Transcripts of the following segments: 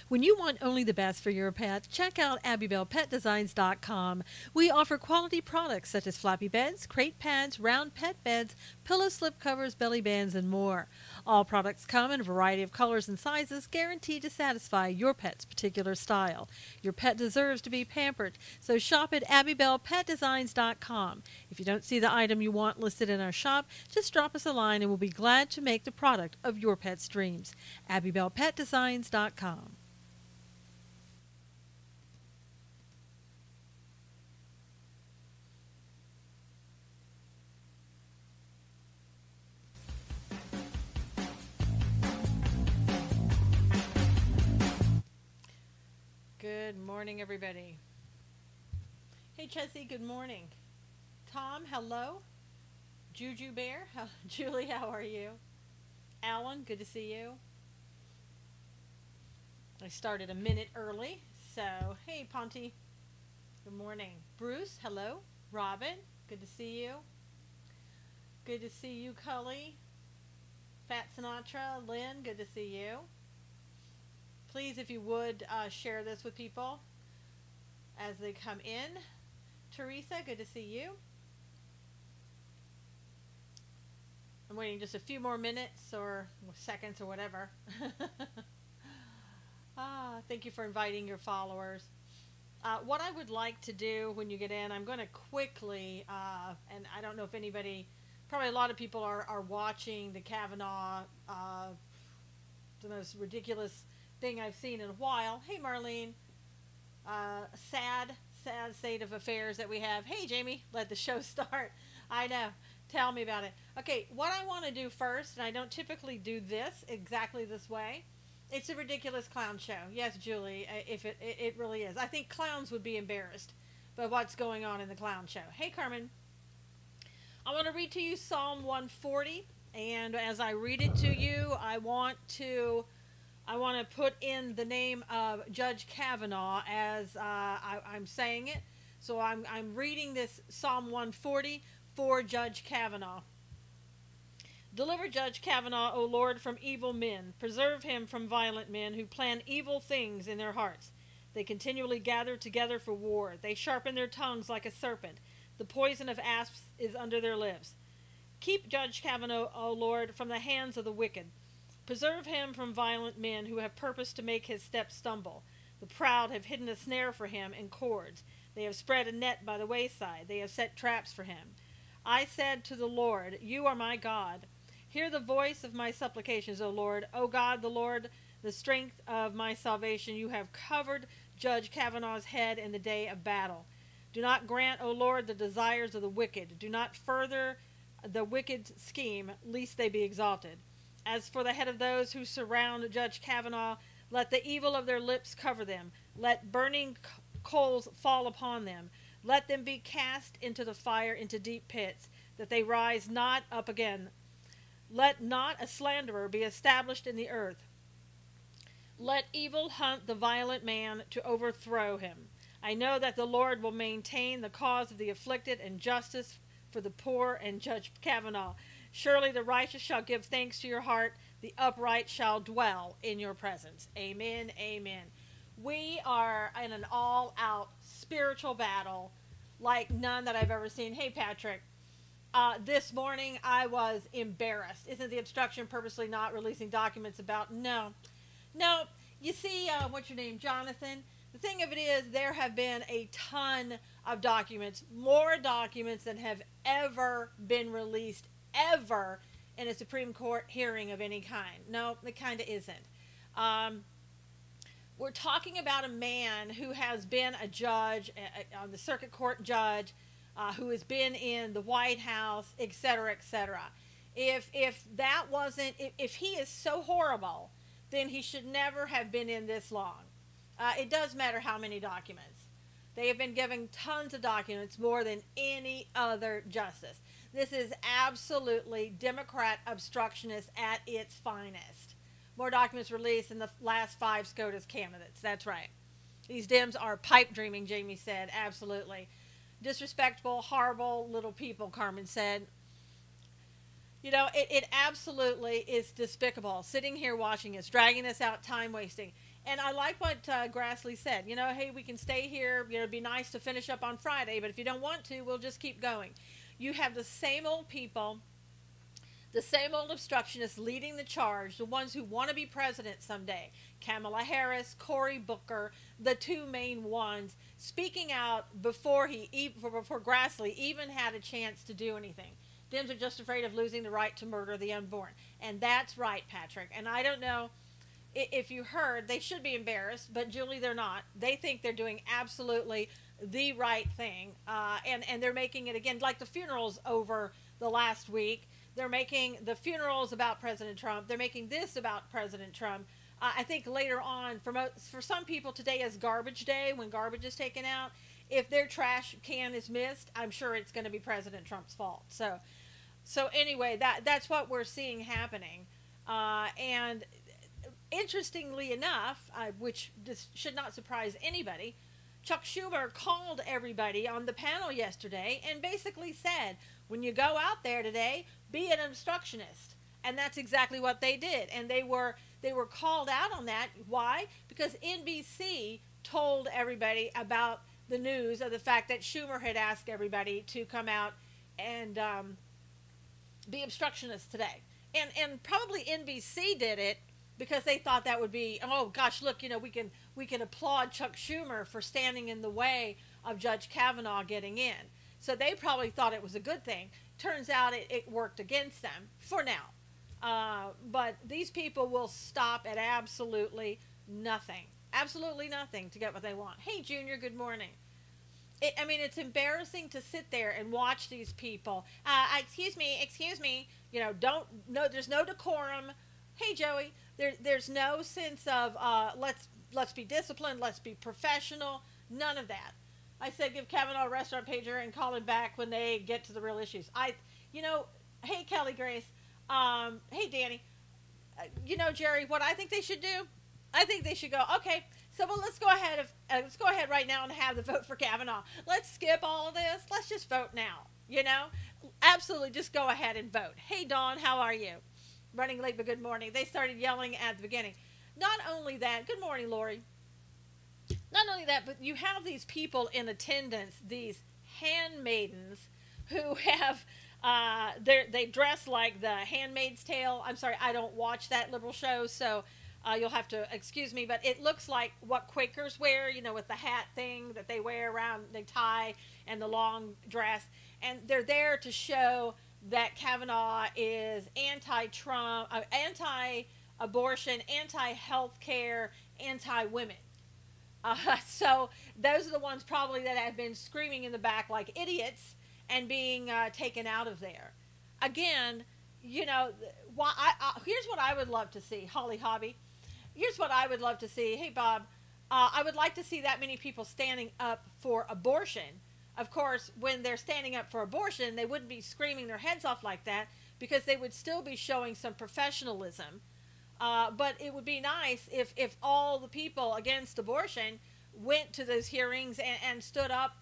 When you want only the best for your pet, check out AbbybellPetDesigns.com. We offer quality products such as floppy beds, crate pads, round pet beds, pillow slip covers, belly bands, and more. All products come in a variety of colors and sizes, guaranteed to satisfy your pet's particular style. Your pet deserves to be pampered, so shop at AbbybellPetDesigns.com. If you don't see the item you want listed in our shop, just drop us a line and we'll be glad to make the product of your pet's dreams. AbbybellPetDesigns.com. Good morning, everybody. Hey, Chessie, good morning. Tom, hello. Juju Bear, Julie, how are you? Alan, good to see you. I started a minute early, so hey, Ponty, good morning. Bruce, hello. Robin, good to see you. Good to see you, Cully. Fat Sinatra, Lynn, good to see you. Please, if you would, share this with people as they come in. Teresa, good to see you. I'm waiting just a few more minutes or seconds or whatever. Thank you for inviting your followers. What I would like to do when you get in, I'm going to quickly, and I don't know if anybody, probably a lot of people are watching the Kavanaugh, the most ridiculous thing I've seen in a while. Hey, Marlene. Sad state of affairs that we have. Hey, Jamie, let the show start. I know. Tell me about it. Okay, what I want to do first, and I don't typically do this exactly this way, it's a ridiculous clown show. Yes, Julie, if it really is. I think clowns would be embarrassed by what's going on in the clown show. Hey, Carmen. I want to read to you Psalm 140, and as I read it to you, I want to put in the name of Judge Kavanaugh as I'm saying it. So I'm reading this Psalm 140 for Judge Kavanaugh. Deliver Judge Kavanaugh, O Lord, from evil men. Preserve him from violent men who plan evil things in their hearts. They continually gather together for war. They sharpen their tongues like a serpent. The poison of asps is under their lips. Keep Judge Kavanaugh, O Lord, from the hands of the wicked. Preserve him from violent men who have purposed to make his steps stumble. The proud have hidden a snare for him in cords. They have spread a net by the wayside. They have set traps for him. I said to the Lord, You are my God. Hear the voice of my supplications, O Lord. O God, the Lord, the strength of my salvation. You have covered Judge Kavanaugh's head in the day of battle. Do not grant, O Lord, the desires of the wicked. Do not further the wicked scheme, lest they be exalted. As for the head of those who surround Judge Kavanaugh, let the evil of their lips cover them. Let burning coals fall upon them. Let them be cast into the fire, into deep pits, that they rise not up again. Let not a slanderer be established in the earth. Let evil hunt the violent man to overthrow him. I know that the Lord will maintain the cause of the afflicted and justice for the poor and Judge Kavanaugh. Surely the righteous shall give thanks to your heart. The upright shall dwell in your presence. Amen, amen. We are in an all-out spiritual battle like none that I've ever seen. Hey, Patrick. This morning I was embarrassed. Isn't the obstruction purposely not releasing documents about? No. You see, what's your name, Jonathan? The thing of it is, there have been a ton of documents, more documents than have ever been released ever in a Supreme Court hearing of any kind. No, it kind of isn't. We're talking about a man who has been a judge, on the circuit court judge, who has been in the White House, etc., etc. If that wasn't, if he is so horrible, then he should never have been in this long. It does matter how many documents. They have been given tons of documents, more than any other justice. This is absolutely Democrat obstructionist at its finest. More documents released than the last 5 SCOTUS candidates. That's right. These Dems are pipe dreaming, Jamie said. Absolutely. Disrespectful, horrible little people, Carmen said. You know, it absolutely is despicable. Sitting here watching us, dragging us out, time wasting. And I like what Grassley said. You know, hey, we can stay here. You know, it'd be nice to finish up on Friday, but if you don't want to, we'll just keep going. You have the same old people, the same old obstructionists leading the charge, the ones who want to be president someday. Kamala Harris, Cory Booker, the two main ones, speaking out before Grassley even had a chance to do anything. Dems are just afraid of losing the right to murder the unborn. And that's right, Patrick. And I don't know if you heard, they should be embarrassed, but Julie, they're not. They think they're doing absolutely the right thing. And they're making it, again, like the funerals over the last week. They're making the funerals about President Trump. They're making this about President Trump. I think later on, for some people, today is garbage day when garbage is taken out. If their trash can is missed, I'm sure it's going to be President Trump's fault. So anyway, that's what we're seeing happening. And interestingly enough, which this should not surprise anybody, Chuck Schumer called everybody on the panel yesterday and basically said, when you go out there today, be an obstructionist. And that's exactly what they did. And they were called out on that. Why? Because NBC told everybody about the news of the fact that Schumer had asked everybody to come out and be obstructionists today. And probably NBC did it because they thought that would be, oh gosh, look, you know, we can applaud Chuck Schumer for standing in the way of Judge Kavanaugh getting in. So they probably thought it was a good thing. Turns out it worked against them for now. But these people will stop at absolutely nothing to get what they want. Hey, Junior, good morning. I mean, it's embarrassing to sit there and watch these people. Excuse me. You know, there's no decorum. Hey, Joey, there's no sense of let's be disciplined, let's be professional. None of that. I said give Kavanaugh a restaurant pager and call him back when they get to the real issues. Hey, Kelly Grace. Hey, Danny. Jerry, what I think they should do? I think they should go, okay, so let's go ahead right now and have the vote for Kavanaugh. Let's skip all of this. Let's just vote now. Absolutely, just go ahead and vote. Hey, Dawn, how are you? Running late, but good morning. They started yelling at the beginning. Not only that, good morning, Lori. Not only that, but you have these people in attendance, these handmaidens who have, they dress like the Handmaid's Tale. I'm sorry, I don't watch that liberal show, so you'll have to excuse me, but it looks like what Quakers wear, with the hat thing that they wear around the tie and the long dress. And they're there to show that Kavanaugh is anti-Trump, anti-abortion, anti-health care, anti-women. So those are the ones probably that have been screaming in the back like idiots and being taken out of there. Again, here's what I would love to see, Holly Hobby. Here's what I would love to see. Hey, Bob, I would like to see that many people standing up for abortion. Of course, when they're standing up for abortion, they wouldn't be screaming their heads off like that because they would still be showing some professionalism. But it would be nice if all the people against abortion went to those hearings and stood up,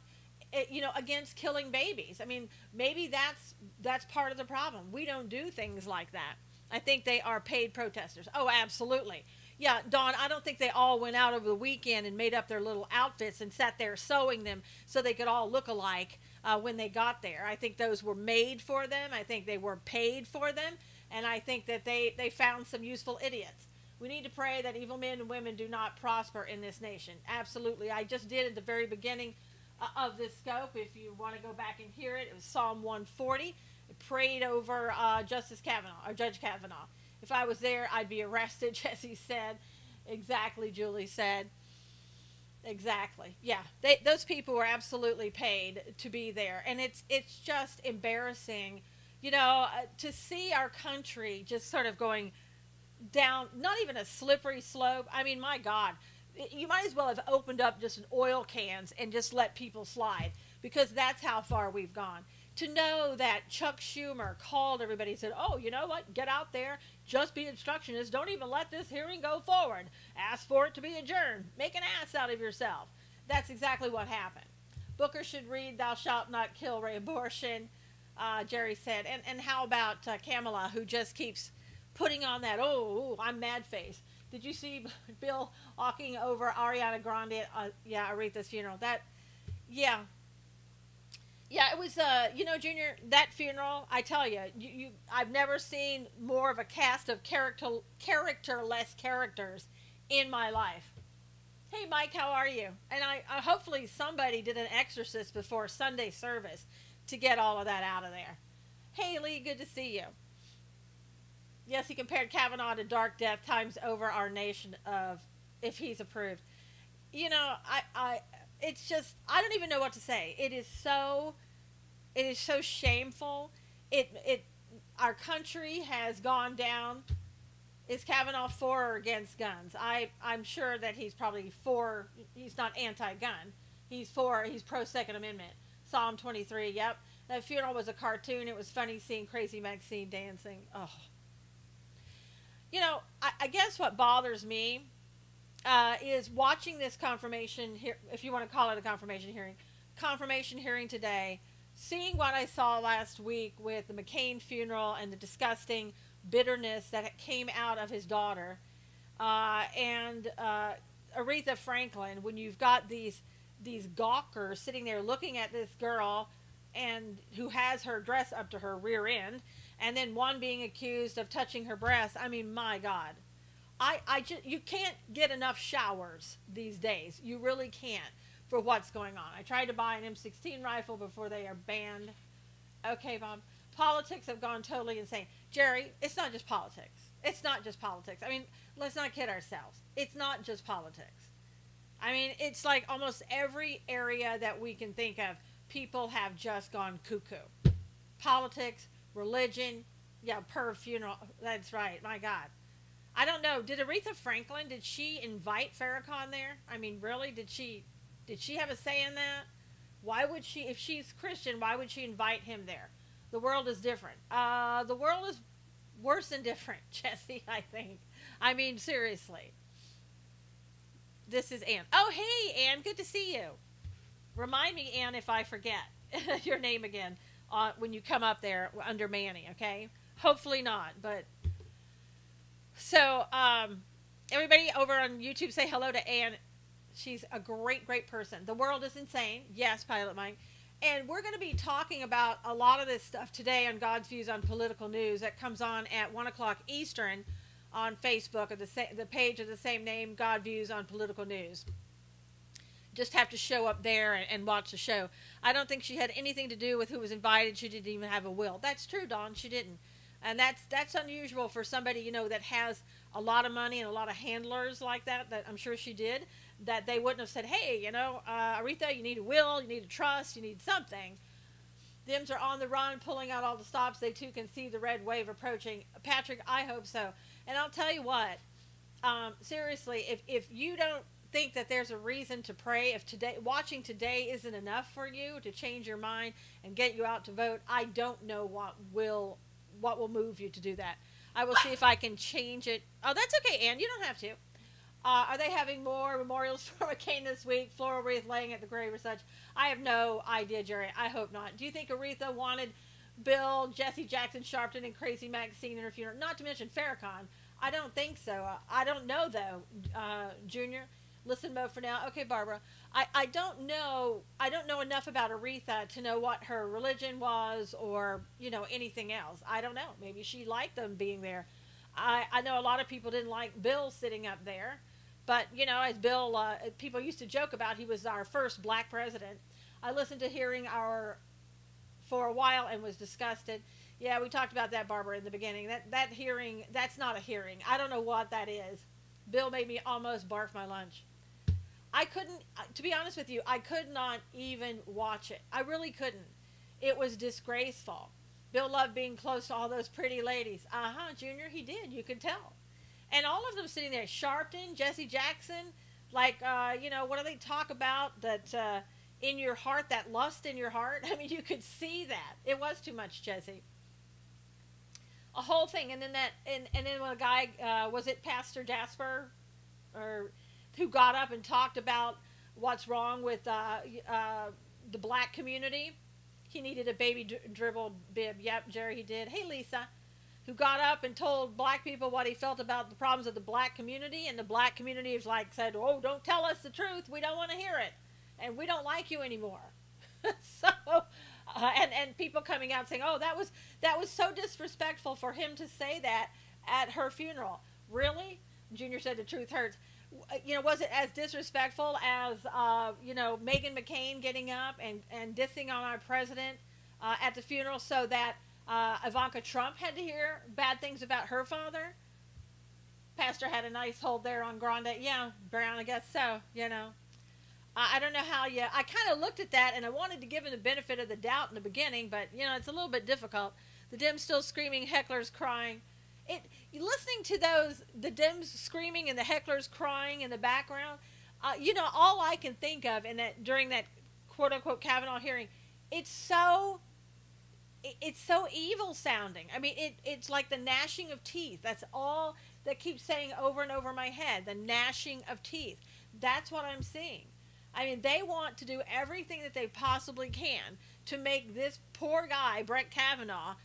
against killing babies. I mean, maybe that's part of the problem. We don't do things like that. I think they are paid protesters. Oh, absolutely. Yeah, Dawn, I don't think they all went out over the weekend and made up their little outfits and sat there sewing them so they could all look alike when they got there. I think those were made for them. I think they were paid for them. And I think that they found some useful idiots. We need to pray that evil men and women do not prosper in this nation. Absolutely. I just did at the very beginning of this scope. If you want to go back and hear it, it was Psalm 140. It prayed over Justice Kavanaugh, or Judge Kavanaugh. If I was there, I'd be arrested, Jesse said. Exactly, Julie said. Exactly. Yeah, those people were absolutely paid to be there. And it's just embarrassing, to see our country just sort of going down, not even a slippery slope. I mean, my God, you might as well have opened up just an oil cans and just let people slide, because that's how far we've gone. To know that Chuck Schumer called everybody and said, oh, you know what, get out there, just be obstructionists, don't even let this hearing go forward, ask for it to be adjourned, make an ass out of yourself. That's exactly what happened. Booker should read Thou Shalt Not Kill Re-Abortion, Jerry said. And how about Kamala, who just keeps putting on that, I'm mad face. Did you see Bill walking over Ariana Grande at yeah, Aretha's funeral? That yeah. Yeah, it was Junior, that funeral, I tell you, I've never seen more of a cast of characterless characters in my life. Hey Mike, how are you? And I hopefully somebody did an exorcist before Sunday service to get all of that out of there. Hey Lee, good to see you. Yes, he compared Kavanaugh to Dark Death times over our nation of if he's approved. I it's just I don't even know what to say. It is so shameful. It our country has gone down. Is Kavanaugh for or against guns? I'm sure that he's probably for. He's not anti-gun. He's pro Second Amendment. Psalm 23. Yep. That funeral was a cartoon. It was funny seeing Crazy Maxine dancing. Oh. I guess what bothers me is watching this confirmation here, if you want to call it a confirmation hearing today, seeing what I saw last week with the McCain funeral and the disgusting bitterness that came out of his daughter, and Aretha Franklin, when you've got these gawkers sitting there looking at this girl and who has her dress up to her rear end, and then one being accused of touching her breasts. I mean, my God. You can't get enough showers these days. You really can't for what's going on. I tried to buy an M16 rifle before they are banned. Okay, Bob. Politics have gone totally insane. Jerry, it's not just politics. It's not just politics. I mean, let's not kid ourselves. It's not just politics. I mean, it's like almost every area that we can think of, people have just gone cuckoo. Politics, religion, yeah, per funeral. That's right. My God. I don't know. Did Aretha Franklin, did she invite Farrakhan there? I mean, really? Did she have a say in that? Why would she, if she's Christian, why would she invite him there? The world is different. The world is worse than different, Jesse, I think. I mean, seriously. This is Ann. Oh, hey, Ann. Good to see you. Remind me, Ann, if I forget your name again when you come up there under Manny, okay? Hopefully not, but... So, everybody over on YouTube, say hello to Ann. She's a great, great person. The world is insane. Yes, Pilot Mike. And we're going to be talking about a lot of this stuff today on God's Views on Political News. That comes on at 1 o'clock Eastern on Facebook, or the page of the same name, God Views on Political News. Just have to show up there and watch the show. I don't think she had anything to do with who was invited. She didn't even have a will. That's true, Dawn. She didn't. And that's unusual for somebody, that has a lot of money and a lot of handlers like that I'm sure she did, that they wouldn't have said, hey, Aretha, you need a will, you need a trust, you need something. Dims are on the run, pulling out all the stops. They too can see the red wave approaching. Patrick, I hope so. And I'll tell you what, seriously, if you don't think that there's a reason to pray, if watching today isn't enough for you to change your mind and get you out to vote, I don't know what will move you to do that. I will see if I can change it. Oh, that's okay, Ann. You don't have to. Are they having more memorials for McCain this week? Floral wreath laying at the grave or such? I have no idea, Jerry. I hope not. Do you think Aretha wanted Bill, Jesse Jackson, Sharpton, and Crazy Maxine in her funeral? Not to mention Farrakhan. I don't think so. I don't know, though, Junior. Listen mode for now. Okay, Barbara. I don't know. I don't know enough about Aretha to know what her religion was or, anything else. I don't know. Maybe she liked them being there. I know a lot of people didn't like Bill sitting up there. But, as Bill, people used to joke about, he was our first black president. I listened to hearing for a while and was disgusted. Yeah, we talked about that, Barbara, in the beginning. That hearing, that's not a hearing. I don't know what that is. Bill made me almost barf my lunch. I couldn't, to be honest with you, I could not even watch it. I really couldn't. It was disgraceful. Bill loved being close to all those pretty ladies. Junior, he did. You could tell. And all of them sitting there, Sharpton, Jesse Jackson, like, what do they talk about? That in your heart, that lust in your heart. I mean, you could see that. It was too much, Jesse. A whole thing. And then and then when a guy, was it Pastor Jasper, or who got up and talked about what's wrong with the black community? He needed a baby dribble bib. Yep, Jerry, he did. Hey, Lisa. who got up and told black people what he felt about the problems of the black community, and the black community was like, said, "Oh, don't tell us the truth. We don't want to hear it, and we don't like you anymore." So, and people coming out saying, "Oh, that was so disrespectful for him to say that at her funeral." Really? Junior said the truth hurts. Was it as disrespectful as Meghan McCain getting up and dissing on our president at the funeral, so that Ivanka Trump had to hear bad things about her father? Pastor had a nice hold there on Grande. Yeah, Brown, I guess so. I don't know how you. I kind of looked at that and I wanted to give him the benefit of the doubt in the beginning, but it's a little bit difficult. The Dems still screaming, hecklers crying. Listening to the Dems screaming and the hecklers crying in the background, all I can think of during that quote unquote Kavanaugh hearing, it's so evil sounding. I mean, it's like the gnashing of teeth. That's all that keeps saying over and over in my head. The gnashing of teeth. That's what I'm seeing. I mean, they want to do everything that they possibly can to make this poor guy, Brett Kavanaugh,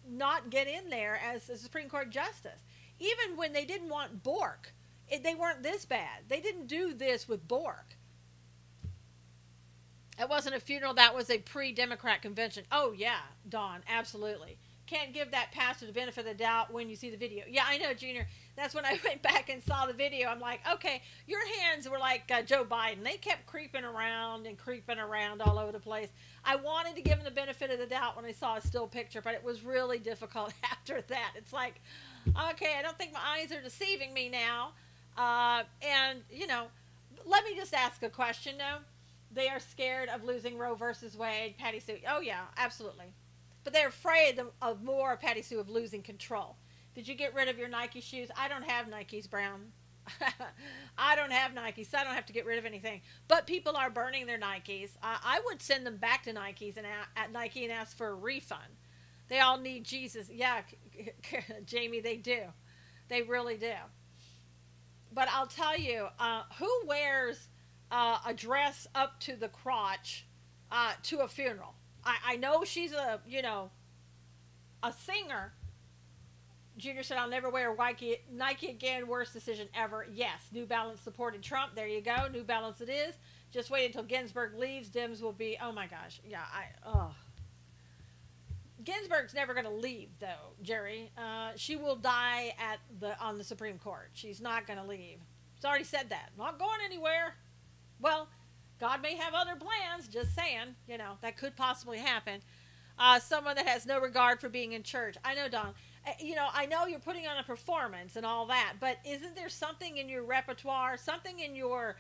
not get in there as a Supreme Court justice. Even when they didn't want Bork, they weren't this bad. They didn't do this with Bork. It wasn't a funeral. That was a pre-Democrat convention. Oh, yeah, Dawn, absolutely. Can't give that pastor the benefit of the doubt when you see the video. Yeah, I know, Junior. That's when I went back and saw the video. I'm like, okay, your hands were like Joe Biden. They kept creeping around all over the place. I wanted to give him the benefit of the doubt when I saw a still picture, but it was really difficult after that. It's like, okay, I don't think my eyes are deceiving me now. Let me just ask a question, though. They are scared of losing Roe versus Wade, Patty Sue. Oh, yeah, absolutely. But they're afraid of more, Patty Sue, of losing control. Did you get rid of your Nike shoes? I don't have Nikes, Brown. I don't have Nikes, so I don't have to get rid of anything. But people are burning their Nikes. I would send them back to Nikes at Nike and ask for a refund. They all need Jesus. Yeah, Jamie, they do. They really do. But I'll tell you, who wears a dress up to the crotch to a funeral? I know she's a singer. Junior said, "I'll never wear Nike again. Worst decision ever." Yes, New Balance supported Trump. There you go. New Balance it is. Just wait until Ginsburg leaves. Dems will be, oh my gosh. Yeah, Ginsburg's never going to leave, though, Jerry. She will die on the Supreme Court. She's not going to leave. She's already said that. Not going anywhere. Well, God may have other plans, just saying, that could possibly happen. Someone that has no regard for being in church. I know, Don. I know you're putting on a performance and all that, but isn't there something in your repertoire, something in your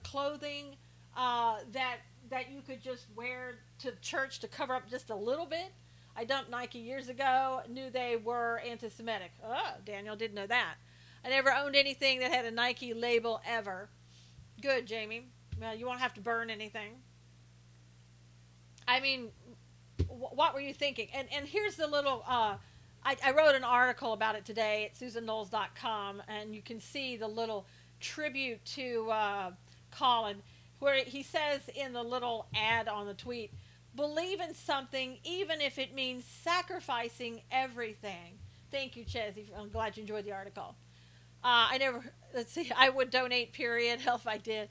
clothing that you could just wear to church to cover up just a little bit? I dumped Nike years ago, knew they were anti-Semitic. Oh, Daniel didn't know that. I never owned anything that had a Nike label ever. Good, Jamie. Well, you won't have to burn anything. I mean, what were you thinking? And here's the little, I wrote an article about it today at SusanKnowles.com, and you can see the little tribute to Colin, where he says in the little ad on the tweet, "Believe in something, even if it means sacrificing everything." Thank you, Chezzy. I'm glad you enjoyed the article. I would donate, period. Hell if I did.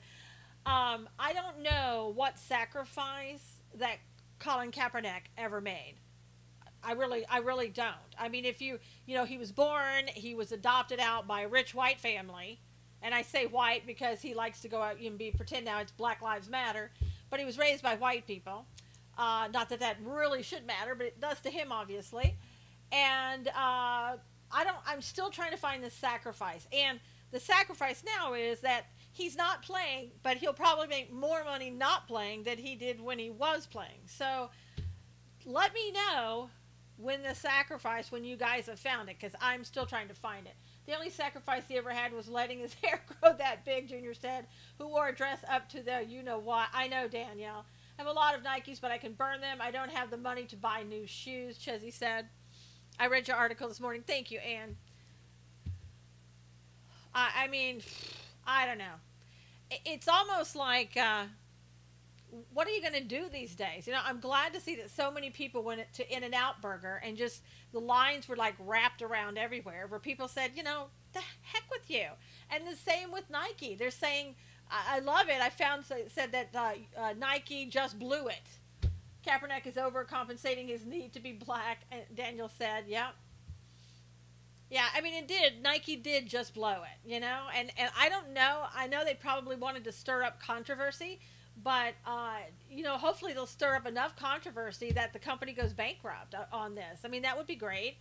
I don't know what sacrifice that Colin Kaepernick ever made. I really don't. I mean, if he was adopted out by a rich white family, and I say white because he likes to go out and pretend now it's Black Lives Matter, but he was raised by white people. Not that really should matter, but it does to him, obviously. And I'm still trying to find the sacrifice. And the sacrifice now is that he's not playing, but he'll probably make more money not playing than he did when he was playing. So let me know when you guys have found it, because I'm still trying to find it. The only sacrifice he ever had was letting his hair grow that big, Junior said, who wore a dress up to the you-know-what. I know, Danielle. I have a lot of Nikes, but I can burn them. I don't have the money to buy new shoes, Chezzy said. I read your article this morning. Thank you, Anne. I mean, I don't know. It's almost like what are you going to do these days? You know, I'm glad to see that so many people went to In-N-Out Burger and just the lines were like wrapped around everywhere where people said, you know, the heck with you. And the same with Nike. They're saying, I love it. I found said that Nike just blew it. Kaepernick is overcompensating his need to be black. And Daniel said, yeah. Yeah, I mean, it did. Nike did just blow it, you know? And I don't know. I know they probably wanted to stir up controversy, but, you know, hopefully they'll stir up enough controversy that the company goes bankrupt on this. I mean, that would be great.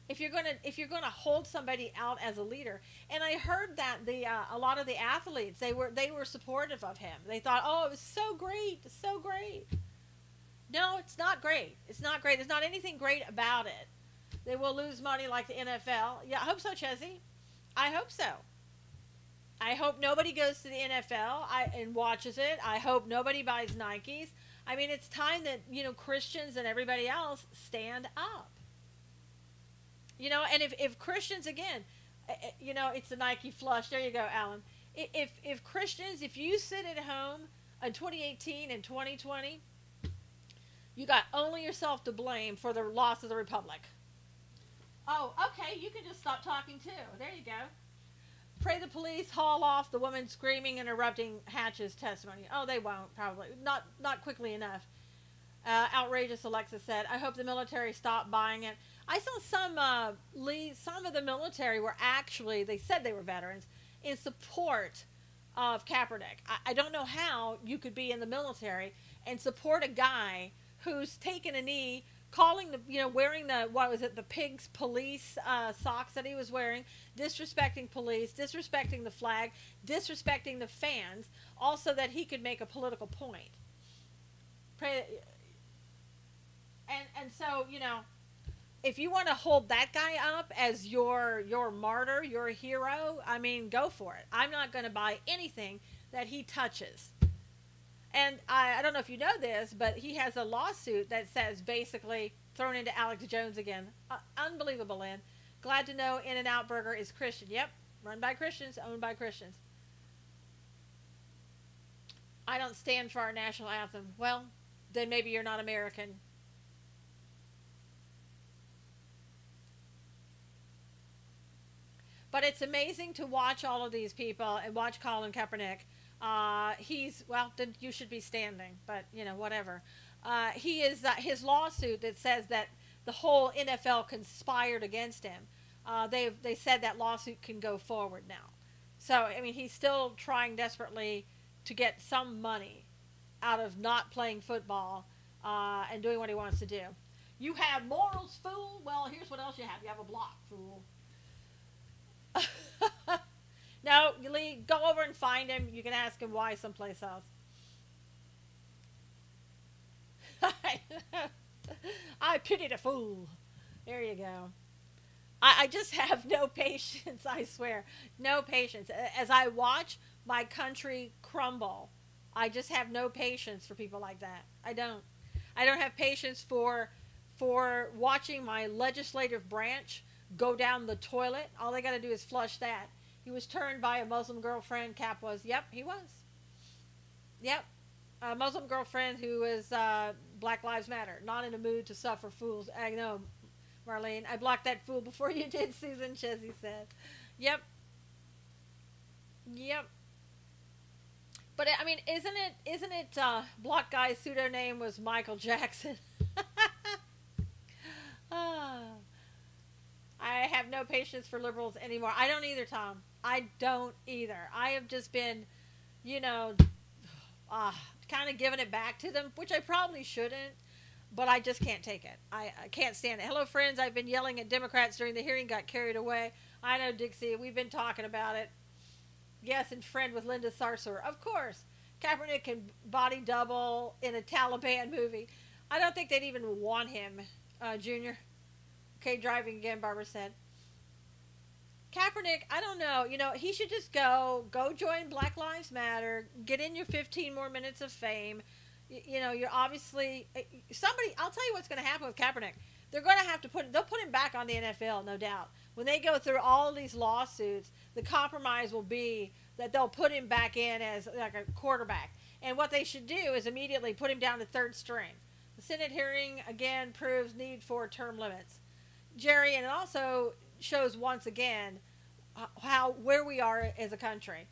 If you're gonna hold somebody out as a leader, and I heard that a lot of the athletes they were supportive of him. They thought, oh, it was so great, so great. No, it's not great. It's not great. There's not anything great about it. They will lose money like the NFL. Yeah, I hope so, Chesney. I hope so. I hope nobody goes to the NFL and watches it. I hope nobody buys Nikes. I mean, it's time that, you know, Christians and everybody else stand up. You know, and if Christians, again, you know, it's the Nike flush. There you go, Alan. If Christians, if you sit at home in 2018 and 2020, you got only yourself to blame for the loss of the Republic. Oh, okay, you can just stop talking too. There you go. Pray the police haul off the woman screaming and interrupting Hatch's testimony. Oh, they won't, probably. Not quickly enough. Outrageous, Alexa said. I hope the military stop buying it. I saw some of the military were actually, they said they were veterans, in support of Kaepernick. I don't know how you could be in the military and support a guy who's taken a knee, calling the, you know, wearing the, what was it, the pig's police socks that he was wearing, disrespecting police, disrespecting the flag, disrespecting the fans, also that he could make a political point. And so, you know, if you want to hold that guy up as your martyr, your hero, I mean, go for it. I'm not going to buy anything that he touches. And I don't know if you know this, but he has a lawsuit that says basically thrown into Alex Jones again. Unbelievable, Lynn. Glad to know In-N-Out Burger is Christian. Yep, run by Christians, owned by Christians. I don't stand for our national anthem. Well, then maybe you're not American. But it's amazing to watch all of these people and watch Colin Kaepernick. Well, then you should be standing, but you know, whatever. He is, his lawsuit that says that the whole NFL conspired against him. They said that lawsuit can go forward now. So, I mean, he's still trying desperately to get some money out of not playing football, and doing what he wants to do. You have morals, fool. Well, here's what else you have. You have a block, fool. No, Lee, go over and find him. You can ask him why someplace else. I pity the fool. There you go. I just have no patience, I swear. No patience. As I watch my country crumble, I just have no patience for people like that. I don't. I don't have patience for watching my legislative branch go down the toilet. All they got to do is flush that. He was turned by a Muslim girlfriend. Cap was. Yep, he was. Yep. A Muslim girlfriend who is Black Lives Matter. Not in a mood to suffer fools. I know, Marlene. I blocked that fool before you did, Susan Chesney said. Yep. Yep. But, I mean, isn't it Block Guy's pseudonym was Michael Jackson? I have no patience for liberals anymore. I don't either, Tom. I don't either. I have just been, you know, kind of giving it back to them, which I probably shouldn't, but I just can't take it. I can't stand it. Hello, friends. I've been yelling at Democrats during the hearing, got carried away. I know, Dixie. We've been talking about it. Yes, and friend with Linda Sarsour. Of course. Kaepernick can body double in a Taliban movie. I don't think they'd even want him, Junior. Okay, driving again, Barbara said. Kaepernick, I don't know. You know, he should just go join Black Lives Matter, get in your 15 more minutes of fame. You know, you're obviously somebody. I'll tell you what's going to happen with Kaepernick. They're going to have to they'll put him back on the NFL, no doubt. When they go through all of these lawsuits, the compromise will be that they'll put him back in as like a quarterback. And what they should do is immediately put him down to third string. The Senate hearing again proves need for term limits. Jerry, and it also shows once again where we are as a country.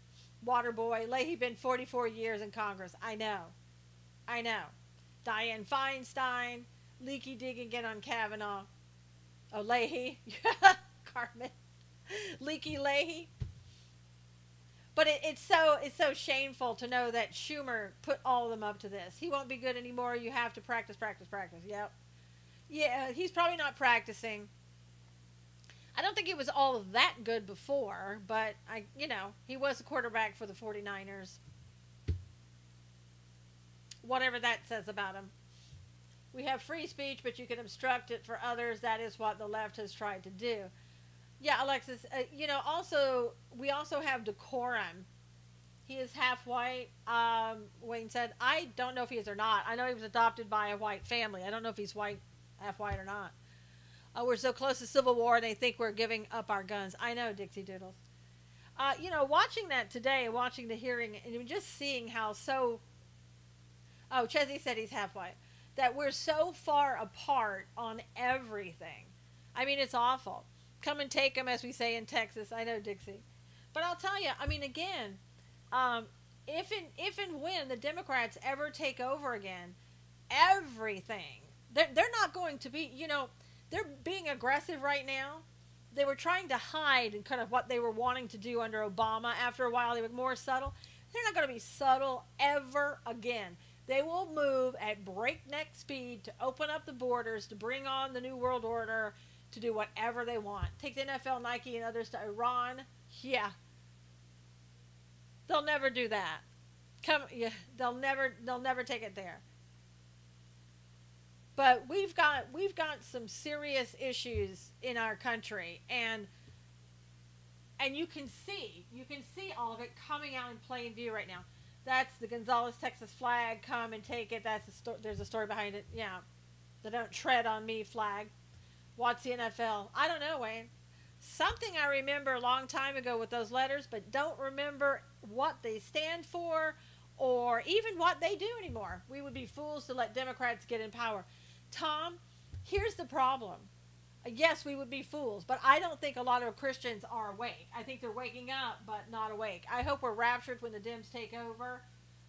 Waterboy, Leahy been 44 years in Congress. I know. Dianne Feinstein, leaky dig again on Kavanaugh. Oh, Leahy. Carmen. Leaky Leahy. But it's so shameful to know that Schumer put all of them up to this. He won't be good anymore. You have to practice. Yep. Yeah, he's probably not practicing. I don't think he was all that good before, but he was the quarterback for the 49ers. Whatever that says about him. We have free speech, but you can obstruct it for others. That is what the left has tried to do. Yeah, Alexis, we also have decorum. He is half white. Wayne said, I don't know if he is or not. I know he was adopted by a white family. I don't know if he's white, half white or not. We're so close to civil war, and they think we're giving up our guns. I know, Dixie Doodles. Watching that today, watching the hearing, and just seeing how so... Oh, Chesney said he's half white. That we're so far apart on everything. I mean, it's awful. Come and take them, as we say in Texas. I know, Dixie. But I'll tell you, I mean, again, if and when the Democrats ever take over again, everything, they're not going to be, they're being aggressive right now. They were trying to hide and kind of what they were wanting to do under Obama. After a while, they were more subtle. They're not going to be subtle ever again. They will move at breakneck speed to open up the borders, to bring on the New World Order, to do whatever they want. Take the NFL, Nike, and others to Iran. Yeah. They'll never do that. They'll never take it there. But we've got some serious issues in our country, and you can see all of it coming out in plain view right now. That's the Gonzales, Texas flag. Come and take it. There's a story behind it. Yeah, the "Don't Tread on Me" flag. What's the NFL? I don't know, Wayne. Something I remember a long time ago with those letters, but don't remember what they stand for or even what they do anymore. We would be fools to let Democrats get in power. Tom, here's the problem. Yes, we would be fools, but I don't think a lot of Christians are awake. I think they're waking up, but not awake. I hope we're raptured when the Dems take over.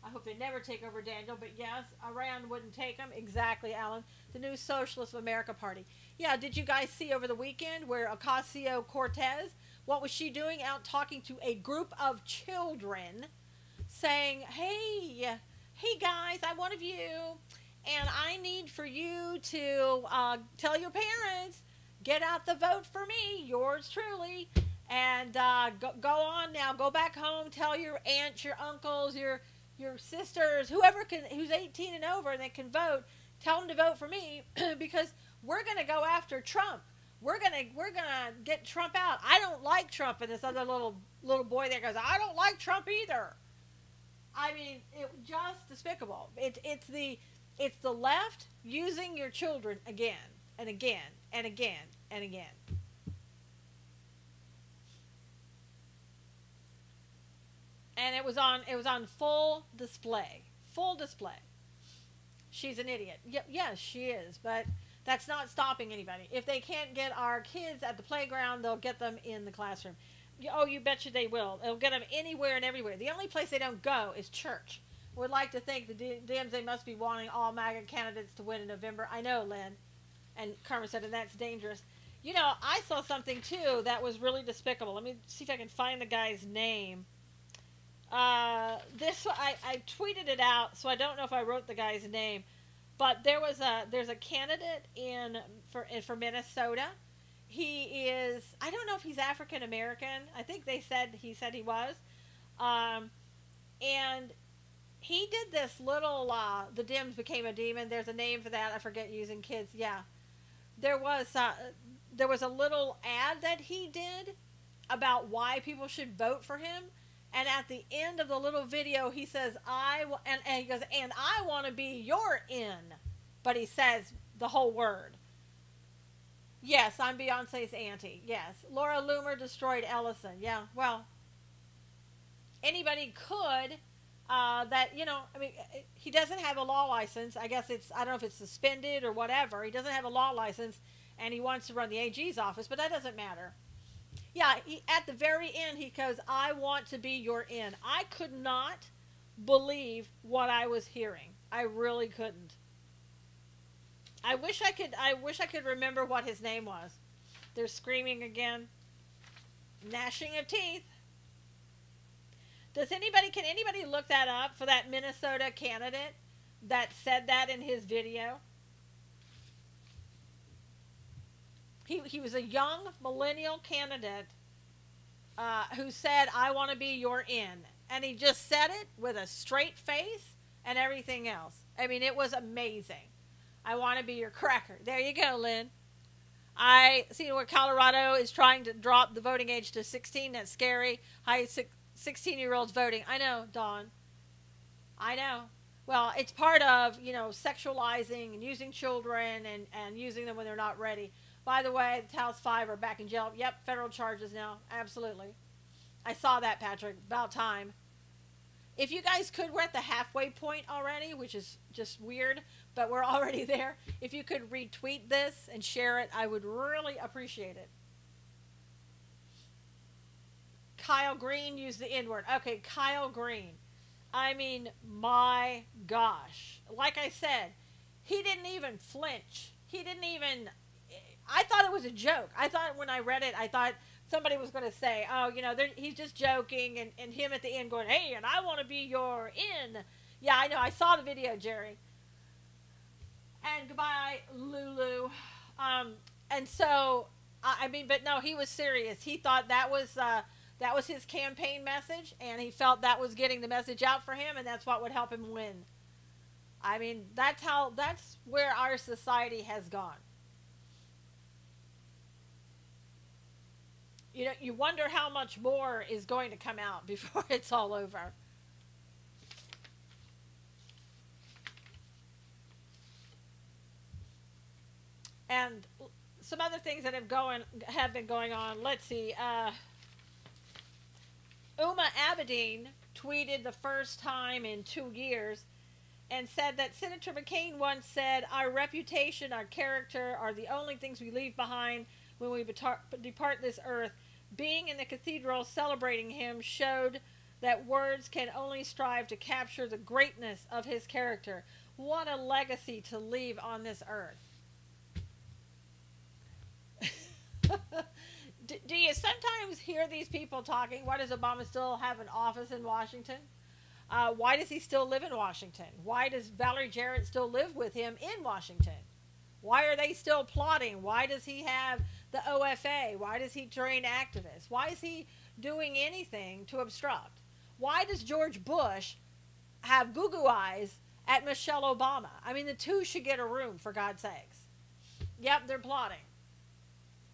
I hope they never take over, Daniel, but yes, Iran wouldn't take them. Exactly, Alan. The new Socialist of America Party. Yeah, did you guys see over the weekend where Ocasio-Cortez, what was she doing? Out talking to a group of children, saying, hey guys, I'm one of you, and I need for you to tell your parents, get out the vote for me, yours truly, and go on now, go back home, tell your aunts, your uncles, your sisters, who's 18 and over and that can vote, tell them to vote for me because we're going to go after Trump. We're gonna get Trump out. I don't like Trump. And this other little boy there goes, I don't like Trump either. I mean, it just despicable. It's the left using your children again and again and again and again. And it was on full display. Full display. She's an idiot. Yes, she is, but that's not stopping anybody. If they can't get our kids at the playground, they'll get them in the classroom. Oh, you betcha they will. They'll get them anywhere and everywhere. The only place they don't go is church. Would like to think the Dems, they must be wanting all MAGA candidates to win in November. I know, Lynn. And Carmen said, and that's dangerous. I saw something, too, that was really despicable. Let me see if I can find the guy's name. I tweeted it out, so I don't know if I wrote the guy's name. But there's a candidate for Minnesota. He is, I don't know if he's African American. I think he said he was. And he did this little, the Dems became a demon. There's a name for that. I forget, using kids. Yeah. There was a little ad that he did about why people should vote for him. And at the end of the little video, he says, and he goes, and I want to be your in. But he says the whole word. Yes, I'm Beyonce's auntie. Yes. Laura Loomer destroyed Ellison. Yeah, well, anybody could, That, I mean, he doesn't have a law license. I guess I don't know if it's suspended or whatever. He doesn't have a law license, and he wants to run the AG's office, but that doesn't matter. Yeah, at the very end, he goes, "I want to be your in." I could not believe what I was hearing. I really couldn't. I wish I could. I wish I could remember what his name was. They're screaming again, gnashing of teeth. Can anybody look that up for that Minnesota candidate that said that in his video? He was a young millennial candidate who said, "I want to be your in." And he just said it with a straight face and everything else. I mean, it was amazing. "I want to be your cracker." There you go, Lynn. I see where Colorado is trying to drop the voting age to 16. That's scary. 16-year-olds voting. I know, Dawn. I know. Well, it's part of, sexualizing and using children and using them when they're not ready. By the way, the Taos 5 are back in jail. Yep, federal charges now. Absolutely. I saw that, Patrick. About time. If you guys could, we're at the halfway point already, which is just weird, but we're already there. If you could retweet this and share it, I would really appreciate it. Kyle Green used the N-word. Okay, Kyle Green. I mean, my gosh. Like I said, he didn't even flinch. He didn't even... I thought it was a joke. I thought when I read it, I thought somebody was going to say, "Oh, he's just joking," and him at the end going, "Hey, and I want to be your in." Yeah, I know. I saw the video, Jerry. And goodbye, Lulu. And so, I mean, but no, he was serious. He thought that was his campaign message, and he felt that was getting the message out for him, and that's what would help him win. I mean, that's where our society has gone. You wonder how much more is going to come out before it's all over. And some other things that have been going on. Let's see. Uma Abedin tweeted the first time in 2 years and said that Senator McCain once said, "Our reputation, our character are the only things we leave behind when we depart this earth. Being in the cathedral celebrating him showed that words can only strive to capture the greatness of his character." What a legacy to leave on this earth. Do you sometimes hear these people talking? Why does Obama still have an office in Washington? Why does he still live in Washington? Why does Valerie Jarrett still live with him in Washington? Why are they still plotting? Why does he have the OFA? Why does he train activists? Why is he doing anything to obstruct? Why does George Bush have goo-goo eyes at Michelle Obama? I mean, the two should get a room, for God's sakes. Yep, they're plotting.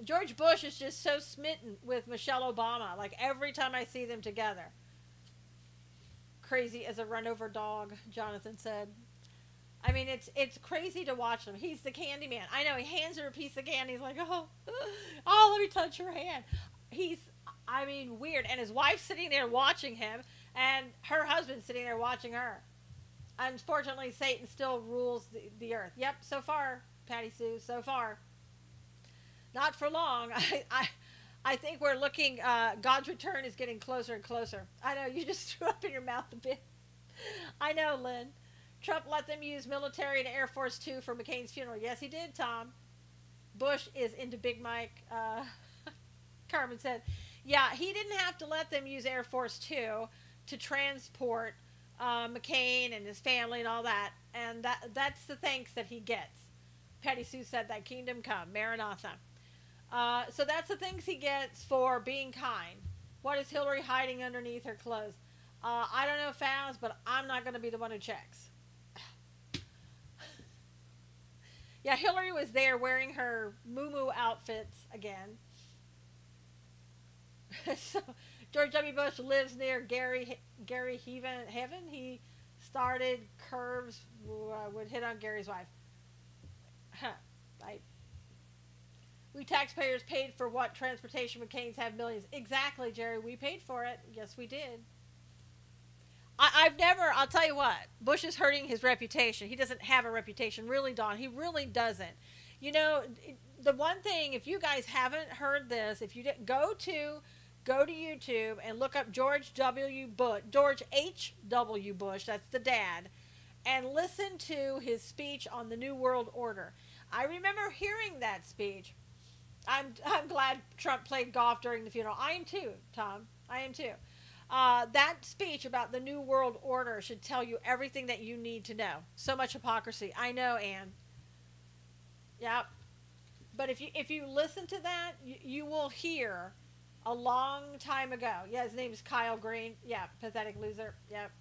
George Bush is just so smitten with Michelle Obama. Like, every time I see them together. Crazy as a run-over dog, Jonathan said. I mean, it's crazy to watch him. He's the candy man. I know, he hands her a piece of candy. He's like, oh, let me touch her hand. I mean, weird. And his wife's sitting there watching him, and her husband's sitting there watching her. Unfortunately, Satan still rules the earth. Yep, so far, Patty Sue, so far. Not for long. I think we're looking, God's return is getting closer and closer. I know, you just threw up in your mouth a bit. I know, Lynn. Trump let them use military and Air Force 2 for McCain's funeral. Yes, he did, Tom. Bush is into Big Mike, Carmen said. Yeah, he didn't have to let them use Air Force 2 to transport McCain and his family and all that. And that's the thanks that he gets. Patty Sue said that, kingdom come, Maranatha. So that's the things he gets for being kind. What is Hillary hiding underneath her clothes? I don't know, Faz, but I'm not going to be the one who checks. Yeah, Hillary was there wearing her moo-moo outfits again. So George W. Bush lives near Gary Heaven. He started curves would hit on Gary's wife. Huh. We taxpayers paid for what transportation McCain's have millions. Exactly, Jerry. We paid for it. Yes, we did. I've never, I'll tell you what, Bush is hurting his reputation. He doesn't have a reputation, really, Don. He really doesn't. You know, the one thing, if you guys haven't heard this, if you didn't go to YouTube and look up George H.W. Bush, that's the dad, and listen to his speech on the New World Order. I remember hearing that speech. I'm glad Trump played golf during the funeral. I am too, Tom. I am too. That speech about the New World Order should tell you everything that you need to know. So much hypocrisy. I know, Anne. Yeah. But if you listen to that, you will hear a long time ago. Yeah, his name is Kyle Green. Yeah, pathetic loser. Yep.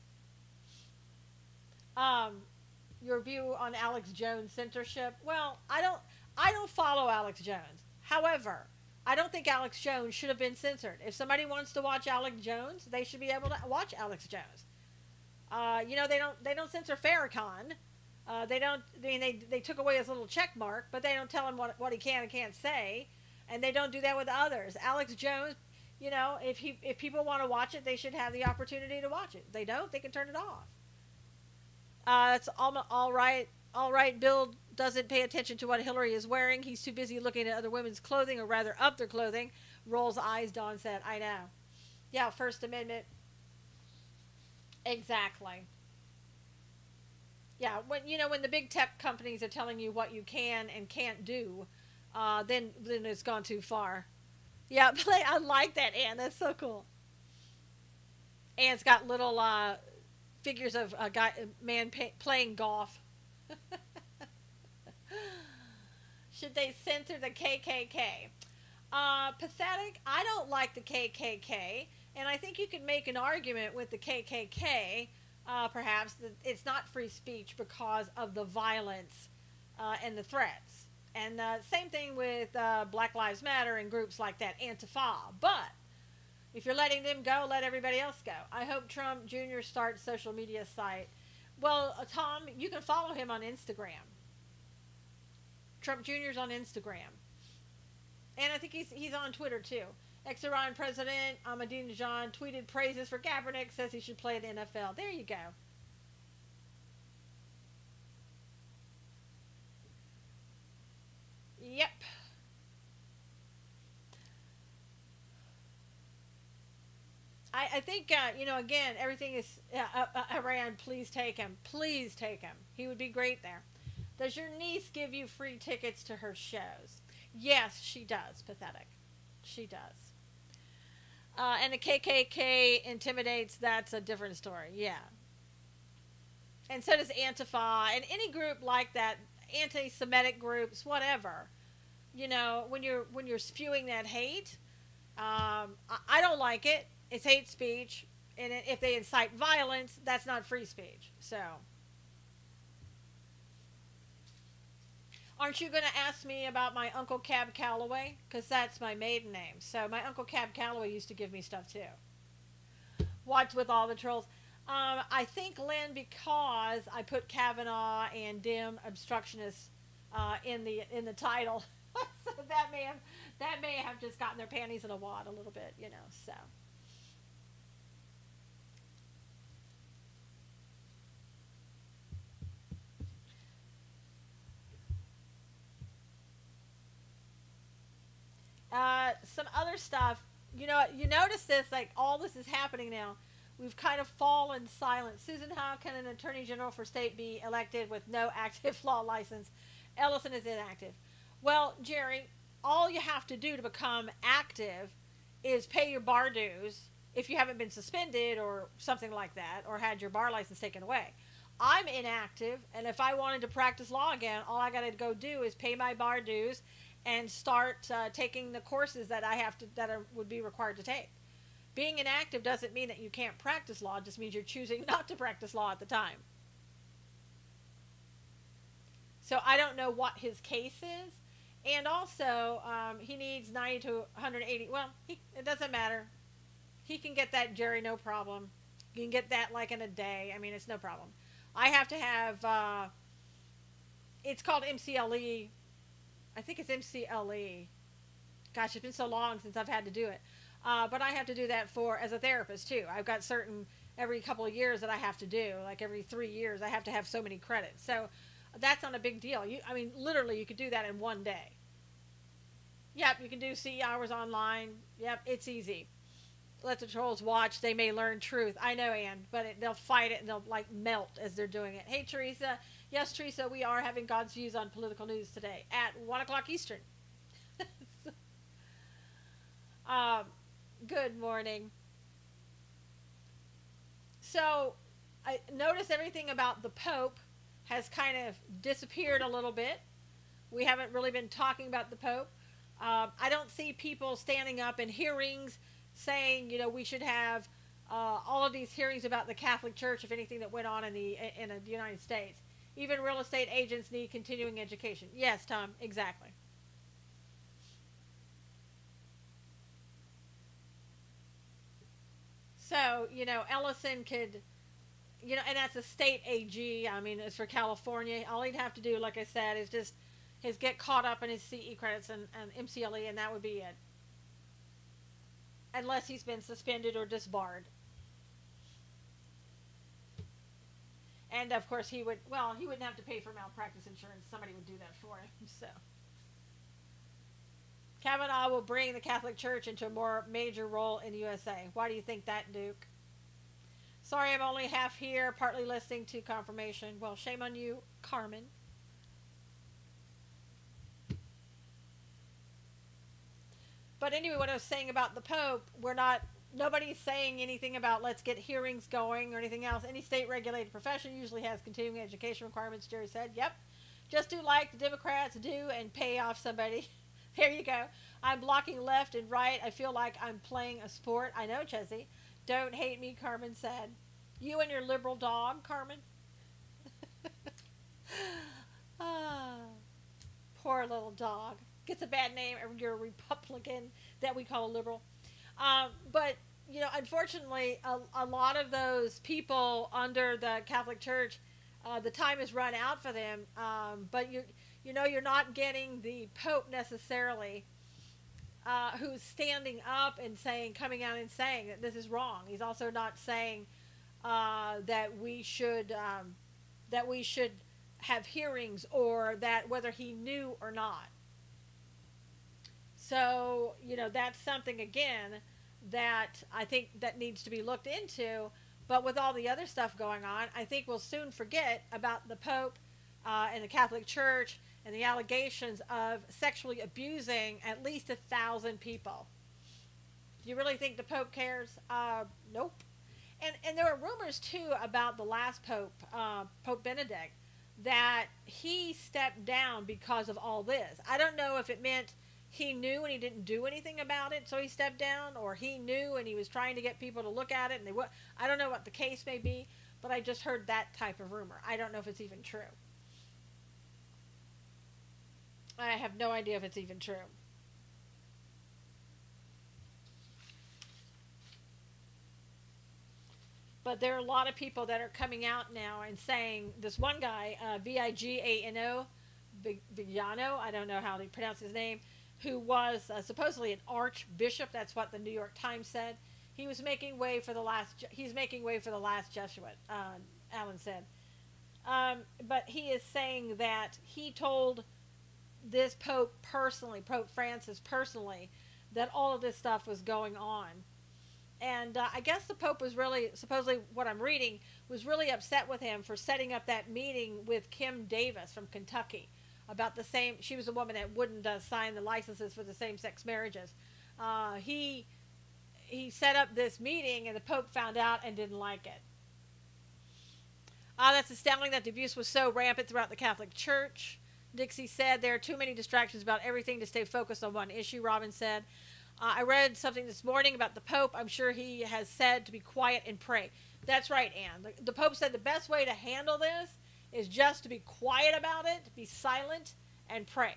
Your view on Alex Jones censorship. Well, I don't follow Alex Jones. However, I don't think Alex Jones should have been censored. If somebody wants to watch Alex Jones, they should be able to watch Alex Jones. You know, they don't censor Farrakhan. They don't. I mean, they took away his little check mark, but they don't tell him what he can and can't say, and they don't do that with others. Alex Jones, you know, if people want to watch it, they should have the opportunity to watch it. If they don't, they can turn it off. It's all right. All right, Bill doesn't pay attention to what Hillary is wearing. He's too busy looking at other women's clothing, or rather up their clothing. Rolls eyes, Dawn said. I know. Yeah, First Amendment. Exactly. Yeah, when the big tech companies are telling you what you can and can't do, then it's gone too far. Yeah, I like that, Anne. That's so cool. Anne's got little figures of playing golf. Should they censor the KKK? Pathetic. I don't like the KKK, and I think you could make an argument with the KKK, perhaps, that it's not free speech because of the violence and the threats. And same thing with Black Lives Matter and groups like that, Antifa. But if you're letting them go, let everybody else go. I hope Trump Jr. starts social media site. Well, Tom, you can follow him on Instagram. Trump Jr.'s on Instagram. And I think he's on Twitter too. Ex-Iran President Ahmadinejad tweeted praises for Kaepernick, says he should play in the NFL. There you go. Yep. I think, again, everything is Iran, please take him. Please take him. He would be great there. Does your niece give you free tickets to her shows? Yes, she does. Pathetic. She does. And the KKK intimidates, that's a different story. Yeah. And so does Antifa and any group like that, anti-Semitic groups, whatever. When you're spewing that hate, I don't like it. It's hate speech, and if they incite violence, that's not free speech. So, aren't you going to ask me about my Uncle Cab Calloway? Because that's my maiden name. So my Uncle Cab Calloway used to give me stuff too. What's with all the trolls? I think, Lynn, because I put Kavanaugh and dim obstructionists in the title, so that may have just gotten their panties in a wad a little bit, So. Some other stuff, you notice this, like all this is happening now. We've kind of fallen silent. Susan, how can an attorney general for state be elected with no active law license? Ellison is inactive. Well, Jerry, all you have to do to become active is pay your bar dues if you haven't been suspended or something like that, or had your bar license taken away. I'm inactive, and if I wanted to practice law again, all I got to go do is pay my bar dues and start taking the courses that would be required to take. Being inactive doesn't mean that you can't practice law. It just means you're choosing not to practice law at the time. So I don't know what his case is. And also, he needs 90 to 180. Well, it doesn't matter. He can get that, Jerry, no problem. You can get that like in a day. I mean, it's no problem. I have to have, it's called MCLE. I think it's MCLE. Gosh, it's been so long since I've had to do it. But I have to do that as a therapist too. I've got certain every couple of years that I have to do. Like every 3 years, I have to have so many credits. So that's not a big deal. I mean, literally, you could do that in one day. Yep, you can do CE hours online. Yep, it's easy. Let the trolls watch. They may learn truth. I know, Ann, but they'll fight it and they'll like melt as they're doing it. Hey, Teresa. Yes, Teresa, we are having God's views on political news today at 1 o'clock Eastern. um, good morning. So, I notice everything about the Pope has kind of disappeared a little bit. We haven't really been talking about the Pope. I don't see people standing up in hearings saying, you know, we should have all of these hearings about the Catholic Church, if anything that went on in the United States. Even real estate agents need continuing education. Yes, Tom, exactly. So, you know, Ellison could, you know, and that's a state AG. I mean, it's for California. All he'd have to do, like I said, is just get caught up in his CE credits and MCLE, and that would be it. Unless he's been suspended or disbarred. And of course he would, well, he wouldn't have to pay for malpractice insurance. Somebody would do that for him. So Kavanaugh will bring the Catholic Church into a more major role in the USA. Why do you think that, Duke? Sorry, I'm only half here, partly listening to confirmation. Well, shame on you, Carmen. But anyway, what I was saying about the Pope, nobody's saying anything about let's get hearings going or anything else. Any state-regulated profession usually has continuing education requirements, Jerry said. Yep. Just do like the Democrats do and pay off somebody. There you go. I'm blocking left and right. I feel like I'm playing a sport. I know, Chessie. Don't hate me, Carmen said. You and your liberal dog, Carmen. Ah, poor little dog. Gets a bad name. You're a Republican that we call a liberal. But, you know, unfortunately, a lot of those people under the Catholic Church, the time has run out for them. But, you know, you're not getting the Pope necessarily who's standing up and coming out and saying that this is wrong. He's also not saying that we should have hearings or that whether he knew or not. So, you know, that's something, again, that I think that needs to be looked into. But with all the other stuff going on, I think we'll soon forget about the Pope and the Catholic Church and the allegations of sexually abusing at least 1,000 people. Do you really think the Pope cares? Nope. And there were rumors, too, about the last Pope, Pope Benedict, that he stepped down because of all this. I don't know if it meant he knew and he didn't do anything about it, so he stepped down, or he knew and he was trying to get people to look at it, and I don't know what the case may be, but I just heard that type of rumor. I don't know if it's even true. I have no idea if it's even true. But there are a lot of people that are coming out now and saying, this one guy, Vigano, Vigano, I don't know how to pronounce his name, who was supposedly an archbishop. That's what the New York Times said. He's making way for the last Jesuit, Alan said. But he is saying that he told this Pope personally, Pope Francis personally, that all of this stuff was going on. And I guess the Pope was really, supposedly what I'm reading, was really upset with him for setting up that meeting with Kim Davis from Kentucky about the same. She was a woman that wouldn't sign the licenses for the same-sex marriages. He set up this meeting, and the Pope found out and didn't like it. That's astounding that the abuse was so rampant throughout the Catholic Church. Dixie said there are too many distractions about everything to stay focused on one issue, Robin said. I read something this morning about the Pope. I'm sure he has said to be quiet and pray. That's right, Anne. The Pope said the best way to handle this is just to be quiet about it, be silent, and pray.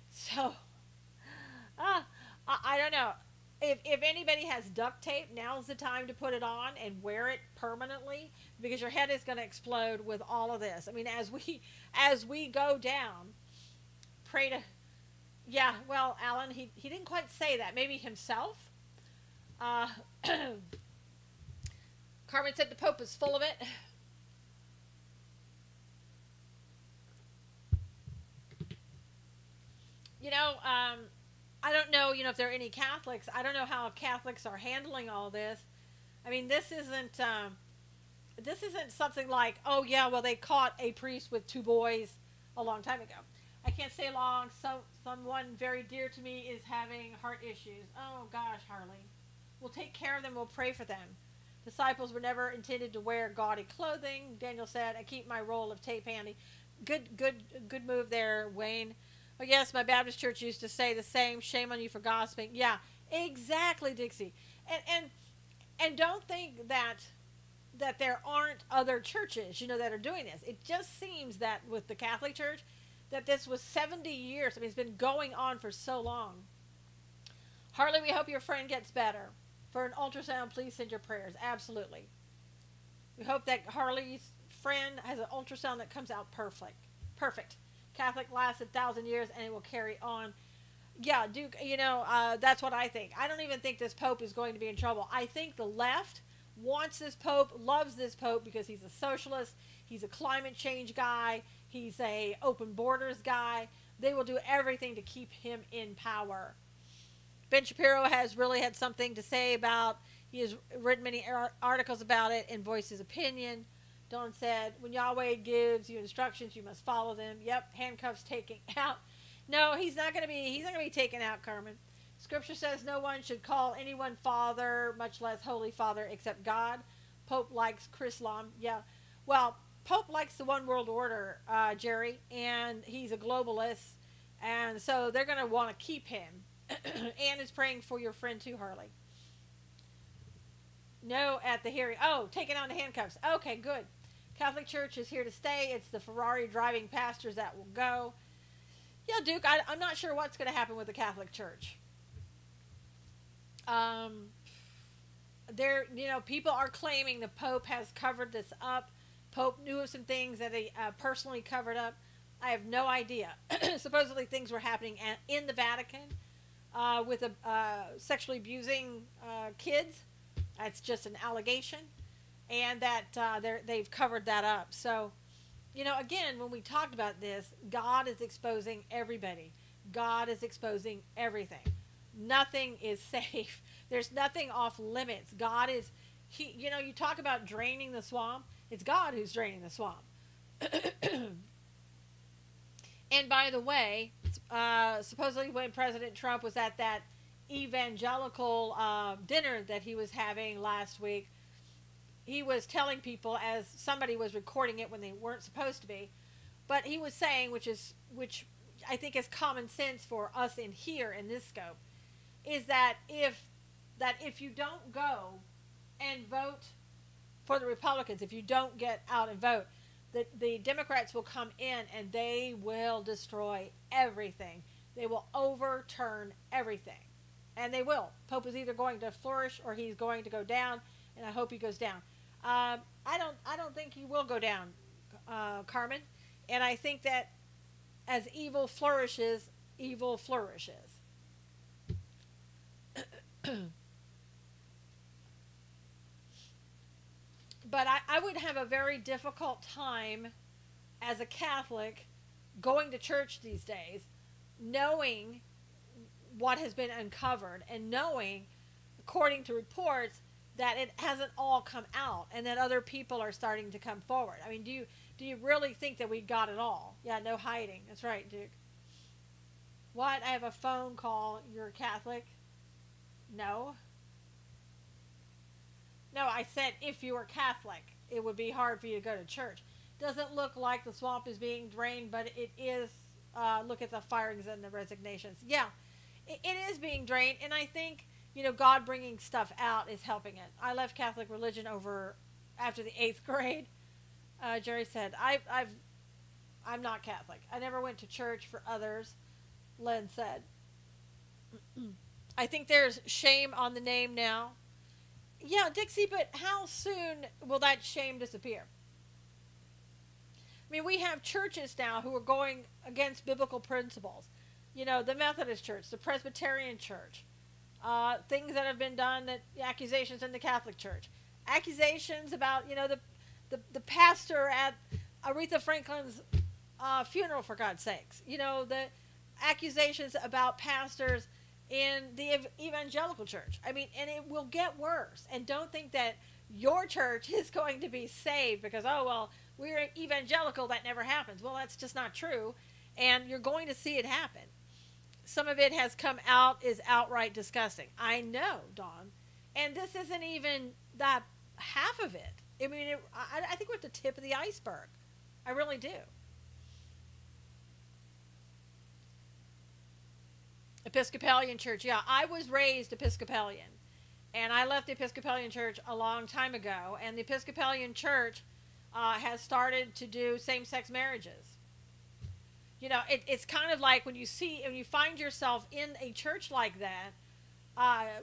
So, I don't know. If anybody has duct tape, now's the time to put it on and wear it permanently, because your head is going to explode with all of this. I mean, as we go down, pray to... Yeah, well, Alan, he didn't quite say that. Maybe himself. Carmen said the Pope is full of it. You know, I don't know, if there are any Catholics. I don't know how Catholics are handling all this. I mean, this isn't something like, oh yeah, well they caught a priest with two boys a long time ago. I can't stay long. So someone very dear to me is having heart issues. Oh gosh, Harley. We'll take care of them. We'll pray for them. Disciples were never intended to wear gaudy clothing. Daniel said, I keep my roll of tape handy. Good move there, Wayne. Oh yes, my Baptist church used to say the same. Shame on you for gossiping. Yeah, exactly, Dixie. And don't think that there aren't other churches, that are doing this. It just seems that with the Catholic Church, that this was 70 years. I mean, it's been going on for so long. Harley, we hope your friend gets better. For an ultrasound, please send your prayers. Absolutely. We hope that Harley's friend has an ultrasound that comes out perfect. Perfect. Catholic lasts 1,000 years and it will carry on. Yeah, Duke, that's what I think. I don't even think this Pope is going to be in trouble. I think the left wants this Pope, loves this Pope because he's a socialist, he's a climate change guy, he's a open borders guy. They will do everything to keep him in power. Ben Shapiro has really had something to say about, he has written many articles about it and voiced his opinion. Don said, when Yahweh gives you instructions, you must follow them. Yep, handcuffs taken out. No, he's not going to be taken out, Carmen. Scripture says no one should call anyone father, much less holy father, except God. Pope likes Chrislam. Yeah. Well, Pope likes the one world order, Jerry, and he's a globalist. And so they're going to want to keep him. Anne is praying for your friend too, Harley. No, at the hearing. Oh, taking on the handcuffs. Okay, good. Catholic Church is here to stay. It's the Ferrari driving pastors that will go. Yeah, Duke, I'm not sure what's going to happen with the Catholic Church. People are claiming the Pope has covered this up. Pope knew of some things that he personally covered up. I have no idea. Supposedly things were happening in the Vatican with sexually abusing kids. That's just an allegation. And that they've covered that up. So, again, when we talked about this, God is exposing everybody. God is exposing everything. Nothing is safe. There's nothing off limits. God is, you talk about draining the swamp. It's God who's draining the swamp. And by the way, supposedly when President Trump was at that evangelical dinner that he was having last week, he was telling people, as somebody was recording it when they weren't supposed to be, but he was saying, which I think is common sense for us in here in this scope, is that if you don't go and vote for the Republicans, if you don't get out and vote, the Democrats will come in and they will destroy everything. They will overturn everything. And they will. Pope is either going to flourish or he's going to go down, and I hope he goes down. I don't think he will go down, Carmen. And I think that as evil flourishes, evil flourishes. But I would have a very difficult time as a Catholic going to church these days, knowing what has been uncovered and knowing, according to reports, that it hasn't all come out and that other people are starting to come forward. I mean, do you really think that we got it all? Yeah, no hiding. That's right, Duke. What? I have a phone call. You're a Catholic? No. No, I said if you were Catholic, it would be hard for you to go to church. Doesn't look like the swamp is being drained, but it is. Look at the firings and the resignations. Yeah, it is being drained, and I think, God bringing stuff out is helping it. I left Catholic religion after the 8th grade. Jerry said, I'm not Catholic. I never went to church for others, Len said. I think there's shame on the name now. Yeah, Dixie, but how soon will that shame disappear? I mean, we have churches now who are going against biblical principles. The Methodist Church, the Presbyterian Church, things that have been done, accusations in the Catholic Church. accusations about, the pastor at Aretha Franklin's funeral, for God's sakes. The accusations about pastors in the evangelical church. I mean, and it will get worse. And don't think that your church is going to be saved because, oh, well, we're evangelical, that never happens. Well, that's just not true. And you're going to see it happen. Some of it has come out is outright disgusting. I know, Dawn. And this isn't even that half of it. I mean, I think we're at the tip of the iceberg. I really do. Episcopalian church. Yeah, I was raised Episcopalian. And I left the Episcopalian church a long time ago. And the Episcopalian church has started to do same-sex marriages. It's kind of like when you find yourself in a church like that,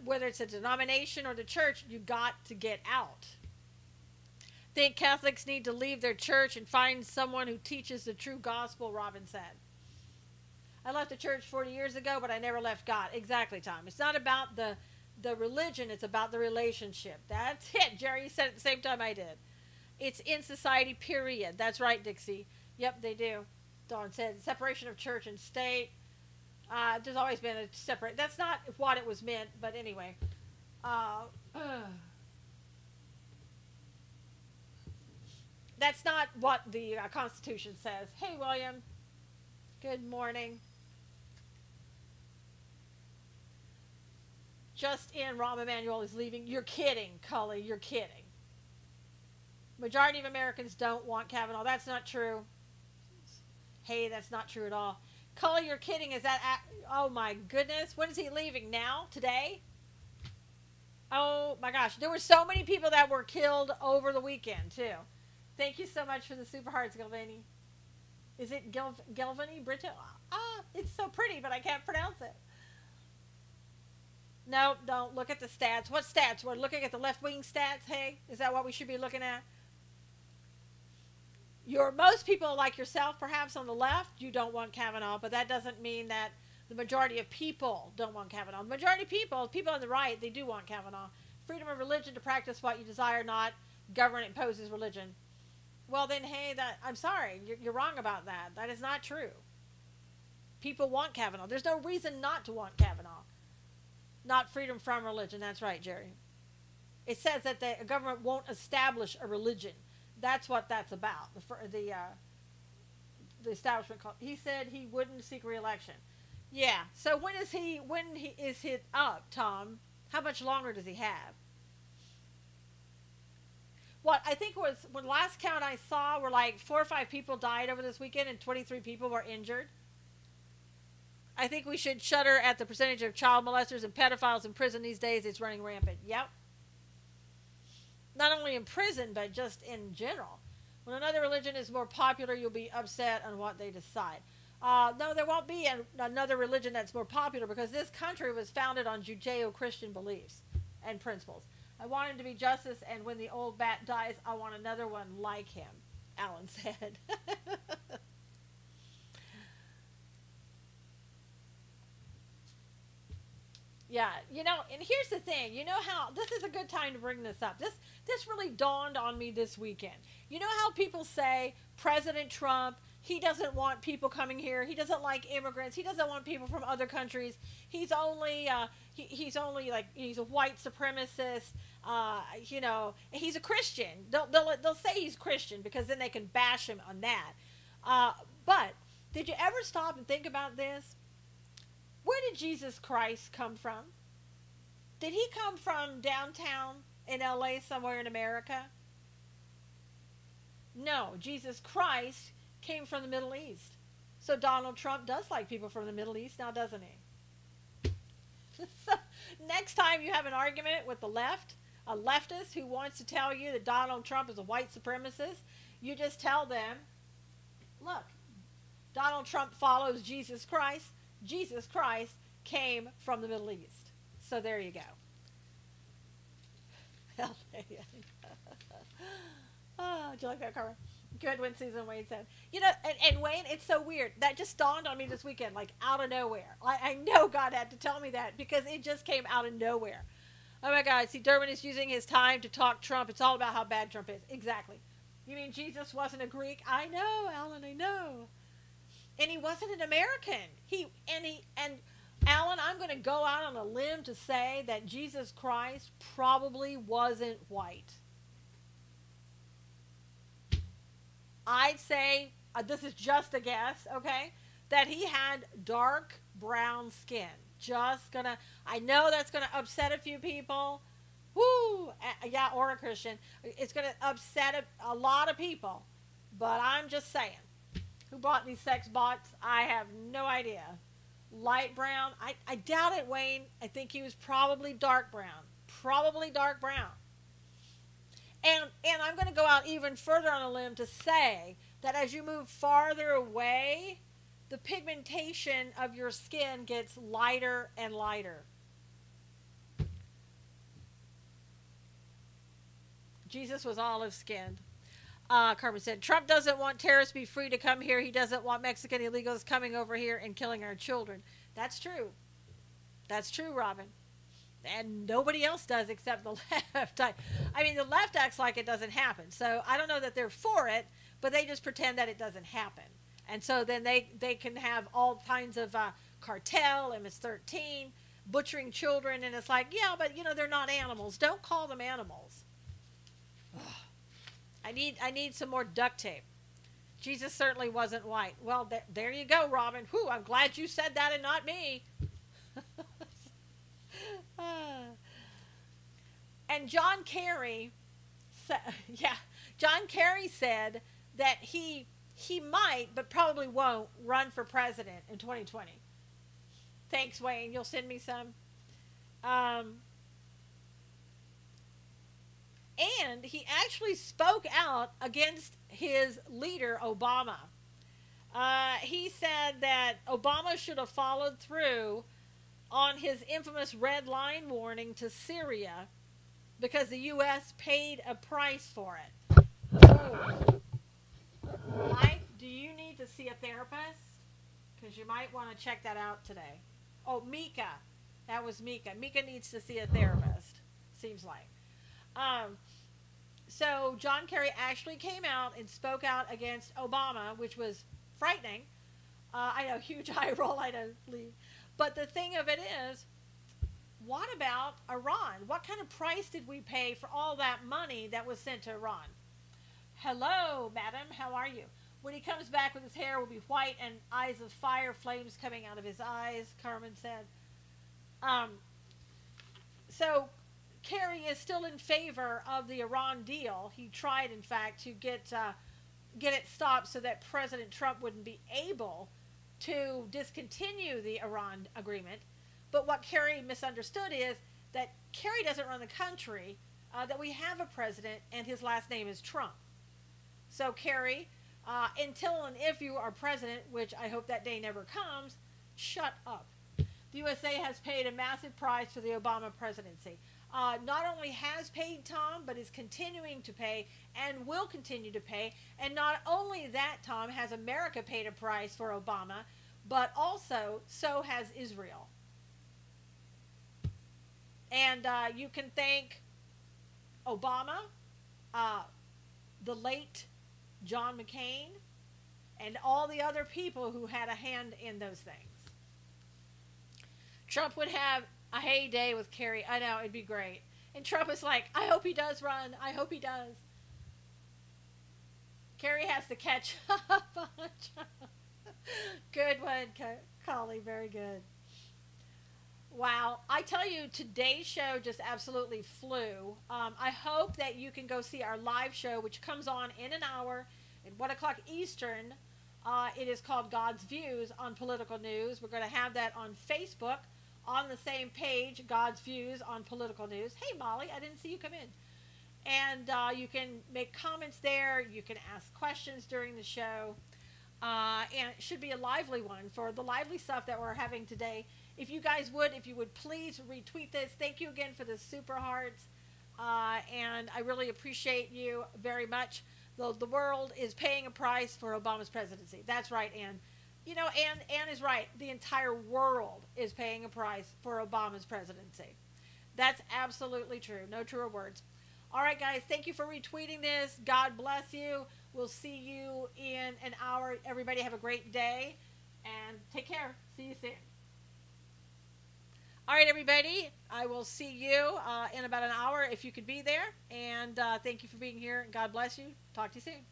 whether it's a denomination or the church, you got to get out. Think Catholics need to leave their church and find someone who teaches the true gospel, Robin said. I left the church 40 years ago, but I never left God. Exactly, Tom. It's not about the religion, it's about the relationship. That's it, Jerry. You said it at the same time I did. It's in society, period. That's right, Dixie. Yep, they do. Dawn said separation of church and state. There's always been a separate. That's not what it was meant, but anyway. That's not what the Constitution says. Hey, William. Good morning. Just in, Rahm Emanuel is leaving. You're kidding, Cully. You're kidding. Majority of Americans don't want Kavanaugh. That's not true. Hey, that's not true at all. Cully, you're kidding. Is that... Oh, my goodness. When is he leaving? Now? Today? Oh, my gosh. There were so many people that were killed over the weekend, too. Thank you so much for the super hearts, Gilvani. Is it Gilvani? Britta? It's so pretty, but I can't pronounce it. No, don't look at the stats. What stats? We're looking at the left-wing stats, hey? Is that what we should be looking at? Most people like yourself, perhaps on the left, you don't want Kavanaugh, but that doesn't mean that the majority of people don't want Kavanaugh. The majority of people on the right, they do want Kavanaugh. Freedom of religion to practice what you desire, not government imposes religion. Well, then, hey, I'm sorry. You're wrong about that. That is not true. People want Kavanaugh. There's no reason not to want Kavanaugh. Not freedom from religion. That's right, Jerry. It says that the government won't establish a religion. That's what that's about. The establishment called. He said he wouldn't seek re-election. Yeah. So when is it up, Tom? How much longer does he have? What I think was, when last count I saw, were like 4 or 5 people died over this weekend and 23 people were injured. I think we should shudder at the percentage of child molesters and pedophiles in prison these days. It's running rampant. Yep. Not only in prison, but just in general. When another religion is more popular, you'll be upset on what they decide. No, there won't be another religion that's more popular, because this country was founded on Judeo-Christian beliefs and principles. I want him to be justice, and when the old bat dies, I want another one like him, Alan said. Yeah, and here's the thing. How this is a good time to bring this up. This really dawned on me this weekend. You know how people say President Trump, he doesn't want people coming here. He doesn't like immigrants. He doesn't want people from other countries. He's only he's only like, he's a white supremacist. He's a Christian. They'll say he's Christian because then they can bash him on that. But did you ever stop and think about this? Where did Jesus Christ come from? Did he come from downtown in LA, somewhere in America? No, Jesus Christ came from the Middle East. So Donald Trump does like people from the Middle East now, doesn't he? So next time you have an argument with the left, a leftist who wants to tell you that Donald Trump is a white supremacist, you just tell them, look, Donald Trump follows Jesus Christ. Jesus Christ came from the Middle East. So there you go. Oh, did you like that, Carmen? Good when Susan Wade said. And Wayne, it's so weird. That just dawned on me this weekend, like out of nowhere. I know God had to tell me that because it just came out of nowhere. Oh my God. See, Durbin is using his time to talk Trump. It's all about how bad Trump is. Exactly. You mean Jesus wasn't a Greek? I know, Alan, I know. And he wasn't an American. And Alan, I'm going to go out on a limb to say that Jesus Christ probably wasn't white. I'd say, this is just a guess, okay, that he had dark brown skin. I know that's gonna upset a few people. Woo! Yeah, or a Christian. It's gonna upset a lot of people. But I'm just saying. Who bought these sex bots? I have no idea. Light brown? I doubt it, Wayne. I think he was probably dark brown. Probably dark brown. And I'm going to go out even further on a limb to say that as you move farther away, the pigmentation of your skin gets lighter and lighter. Jesus was olive-skinned. Carmen said, Trump doesn't want terrorists to be free to come here. He doesn't want Mexican illegals coming over here and killing our children. That's true. That's true, Robin. And nobody else does except the left. I mean, the left acts like it doesn't happen. So I don't know that they're for it, but they just pretend that it doesn't happen. And so then they can have all kinds of cartel, MS-13, butchering children. And it's like, yeah, but, they're not animals. Don't call them animals. Ugh. I need some more duct tape. Jesus certainly wasn't white. Well, there you go, Robin. Whew, I'm glad you said that and not me. And John Kerry said that he might, but probably won't, run for president in 2020. Thanks, Wayne. You'll send me some. And he actually spoke out against his leader, Obama. He said that Obama should have followed through on his infamous red line warning to Syria because the U.S. paid a price for it. Oh. Mike, do you need to see a therapist? Because you might want to check that out today. Oh, Mika. That was Mika. Mika needs to see a therapist, seems like. So John Kerry actually came out and spoke out against Obama, which was frightening. I know, huge eye roll, I don't leave. But the thing of it is, what about Iran? What kind of price did we pay for all that money that was sent to Iran? Hello, madam, how are you? When he comes back with his hair will be white and eyes of fire, flames coming out of his eyes, Carmen said. So Kerry is still in favor of the Iran deal. He tried, in fact, to get it stopped so that President Trump wouldn't be able to discontinue the Iran agreement. But what Kerry misunderstood is that Kerry doesn't run the country, that we have a president and his last name is Trump. So Kerry, until and if you are president, which I hope that day never comes, shut up. The USA has paid a massive price for the Obama presidency. Not only has paid, Tom, but is continuing to pay and will continue to pay. And not only that, Tom, has America paid a price for Obama, but also so has Israel. And you can thank Obama, the late John McCain, and all the other people who had a hand in those things. Trump would have a heyday with Kerry. I know, it'd be great. And Trump is like, I hope he does run. I hope he does. Kerry has to catch up on Trump. Good one, Collie. Very good. Wow. I tell you, today's show just absolutely flew. I hope that you can go see our live show, which comes on in an hour at 1 o'clock Eastern. It is called God's Views on Political News. We're going to have that on Facebook on the same page, God's Views on Political News. Hey, Molly, I didn't see you come in. And you can make comments there. You can ask questions during the show. And it should be a lively one for the lively stuff that we're having today. If you guys would, if you would please retweet this. Thank you again for the super hearts. And I really appreciate you very much. The world is paying a price for Obama's presidency. That's right, Ann. You know, Ann is right. The entire world is paying a price for Obama's presidency. That's absolutely true. No truer words. All right, guys, thank you for retweeting this. God bless you. We'll see you in an hour. Everybody have a great day and take care. See you soon. All right, everybody. I will see you in about an hour if you could be there. And thank you for being here. God bless you. Talk to you soon.